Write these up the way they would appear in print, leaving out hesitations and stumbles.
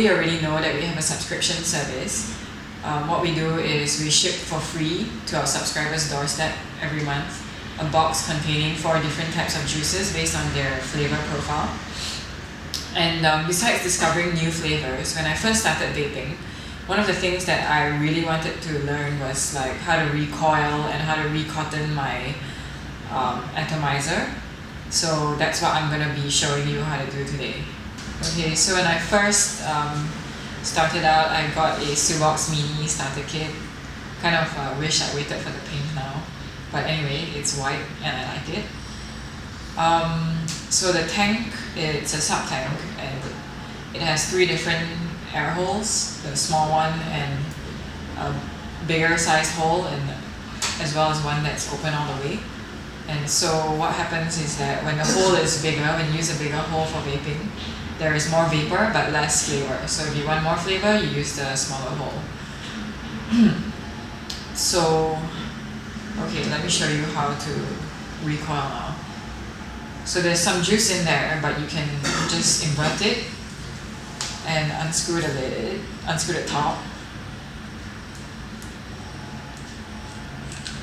You already know that we have a subscription service. What we do is we ship for free to our subscribers' doorstep every month a box containing 4 different types of juices based on their flavor profile. And besides discovering new flavors, when I first started vaping, one of the things that I really wanted to learn was like how to recoil and how to recotton my atomizer. So that's what I'm going to be showing you how to do today. Okay, so when I first started out, I got a Subox Mini starter kit. Kind of wish I waited for the pink now. But anyway, it's white and I like it. So the tank, it's a Subtank and it has 3 different air holes, the small one and a bigger size hole, and as well as one that's open all the way. And so what happens is that when the hole is bigger, when you use a bigger hole for vaping, there is more vapor but less flavor. So if you want more flavor, you use the smaller hole. So, okay, let me show you how to recoil now. So there's some juice in there, but you can just invert it and unscrew the lid, unscrew the top.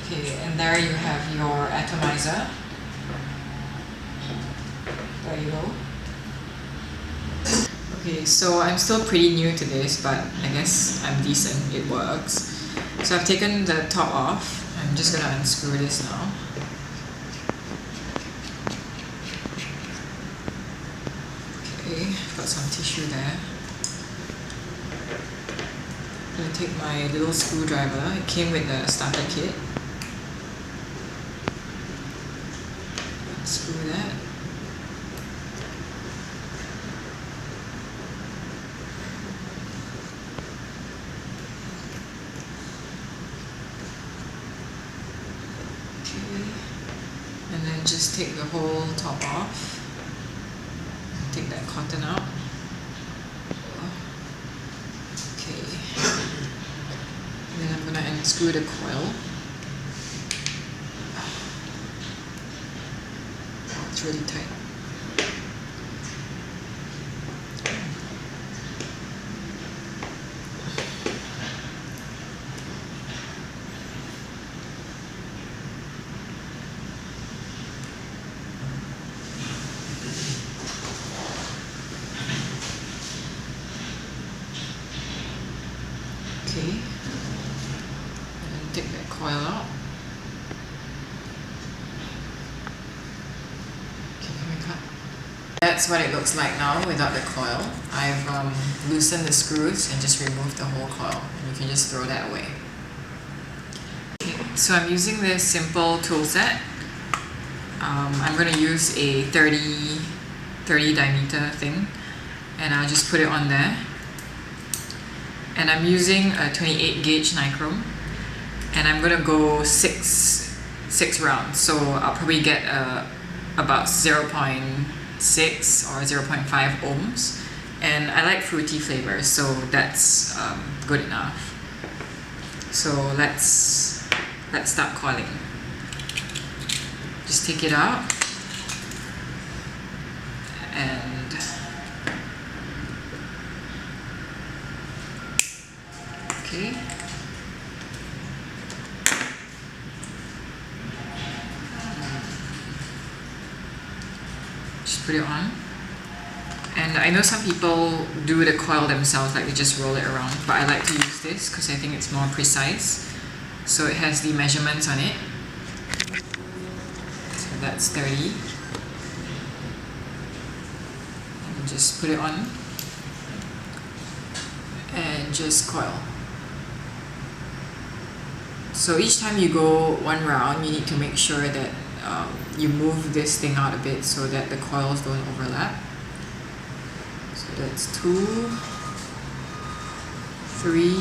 Okay, and there you have your atomizer. There you go. Okay, so I'm still pretty new to this, but I guess I'm decent, it works. So I've taken the top off. I'm just gonna unscrew this now. Okay, I've got some tissue there. I'm gonna take my little screwdriver. It came with the starter kit. Unscrew that. And then just take the whole top off. Take that cotton out. Okay. And then I'm gonna unscrew the coil. Oh, it's really tight. Okay, and take that coil out. Okay, can we cut? That's what it looks like now without the coil. I've loosened the screws and just removed the whole coil, and you can just throw that away. Okay, so I'm using this simple tool set. I'm going to use a 30 diameter thing, and I'll just put it on there. And I'm using a 28 gauge nichrome, and I'm gonna go 6 rounds. So I'll probably get about 0.6 or 0.5 ohms. And I like fruity flavors, so that's good enough. So let's start coiling. Just take it out and okay. Just put it on. And I know some people do the coil themselves, like they just roll it around, but I like to use this because I think it's more precise. So it has the measurements on it. So that's 30. And just put it on and just coil. So each time you go 1 round, you need to make sure that you move this thing out a bit so that the coils don't overlap. So that's 2, 3,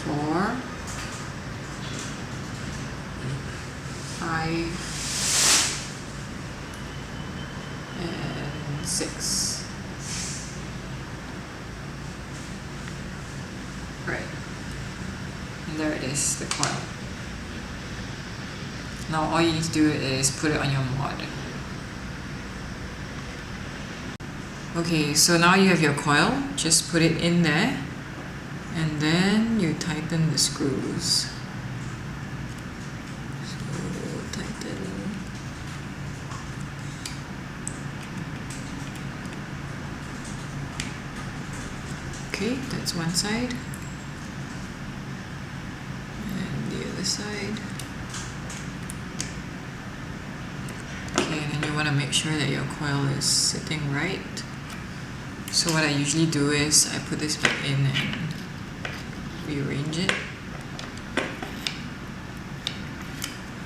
4, 5, and 6. Right. And there it is, the coil. Now all you need to do is put it on your mod. Okay, so now you have your coil, just put it in there and then you tighten the screws. So tighten. Okay, that's one side. And the other side. Okay, and then you want to make sure that your coil is sitting right. So what I usually do is I put this back in and rearrange it.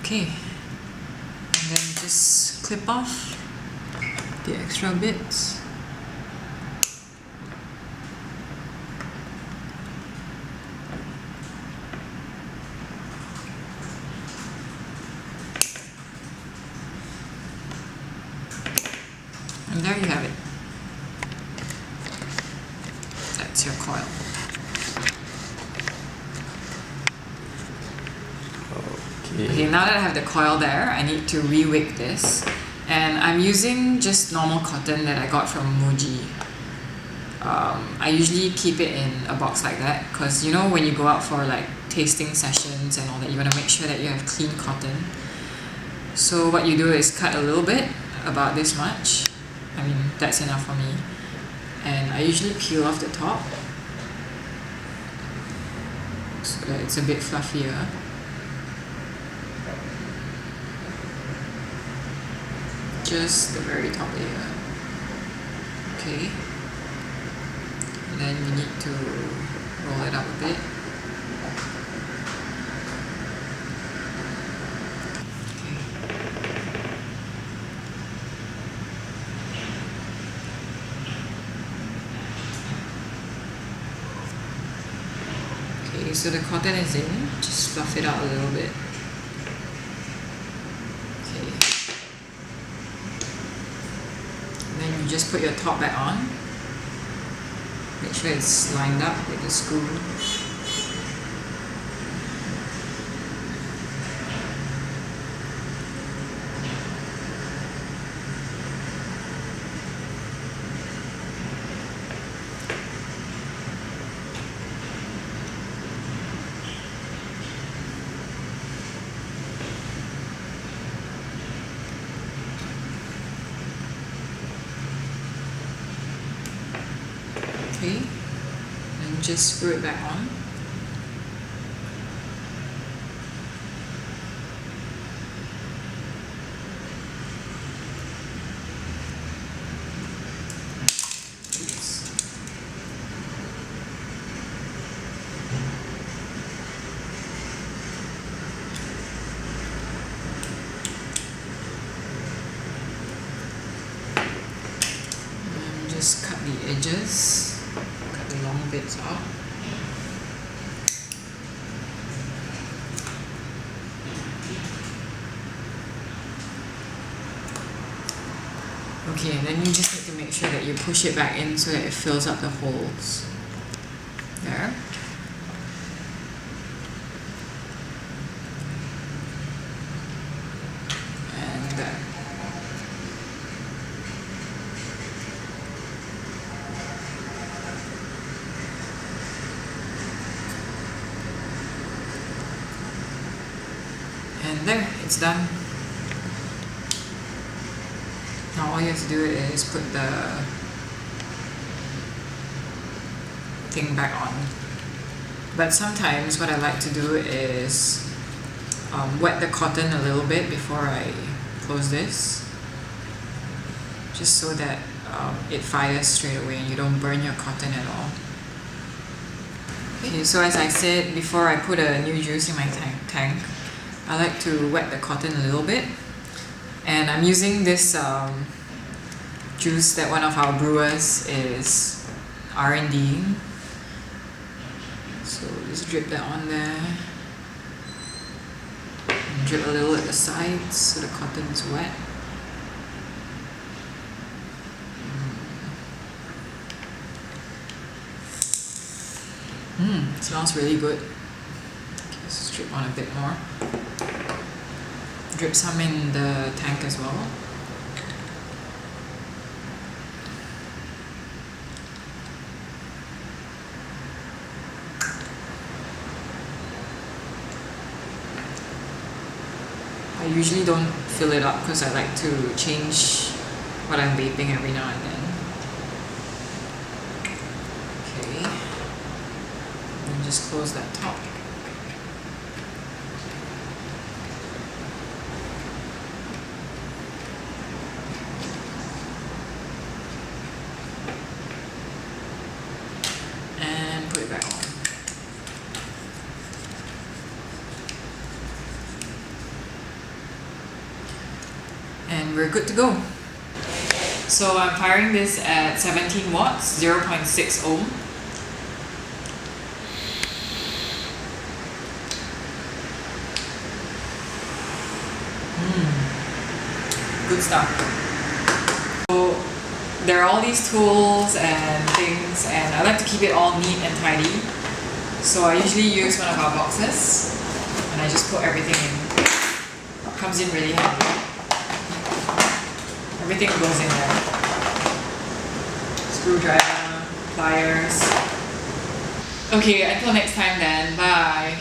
Okay, and then just clip off the extra bits. And there you have it. That's your coil. Okay, now that I have the coil there, I need to re-wick this. And I'm using just normal cotton that I got from Muji. I usually keep it in a box like that because you know when you go out for like tasting sessions and all that, you want to make sure that you have clean cotton. So what you do is cut a little bit, about this much. I mean, that's enough for me. And I usually peel off the top so that it's a bit fluffier. Just the very top layer. Okay. And then you need to roll it up a bit. Okay, so the cotton is in, just fluff it out a little bit. Okay. And then you just put your top back on. Make sure it's lined up with the screw. Okay, and just screw it back on. And just cut the edges. Cut the long bits out. Okay, and then you just need to make sure that you push it back in so that it fills up the holes. There. And there. And there, it's done. Now all you have to do is put the thing back on. But sometimes what I like to do is wet the cotton a little bit before I close this. Just so that it fires straight away and you don't burn your cotton at all. Okay, so as I said before, I put a new juice in my tank. I like to wet the cotton a little bit. And I'm using this juice that one of our brewers is R&Ding. So just drip that on there. And drip a little at the sides so the cotton's wet. It smells really good. Okay, let's drip on a bit more. Drip some in the tank as well. I usually don't fill it up because I like to change what I'm vaping every now and then. Okay. And just close that top. And put it back on. And we're good to go. So I'm firing this at 17 watts, 0.6 ohm. Good stuff. So there are all these tools and things, and I like to keep it all neat and tidy. So I usually use one of our boxes, and I just put everything in. It comes in really handy. Everything goes in there. Screwdriver, pliers. Okay, until next time then. Bye.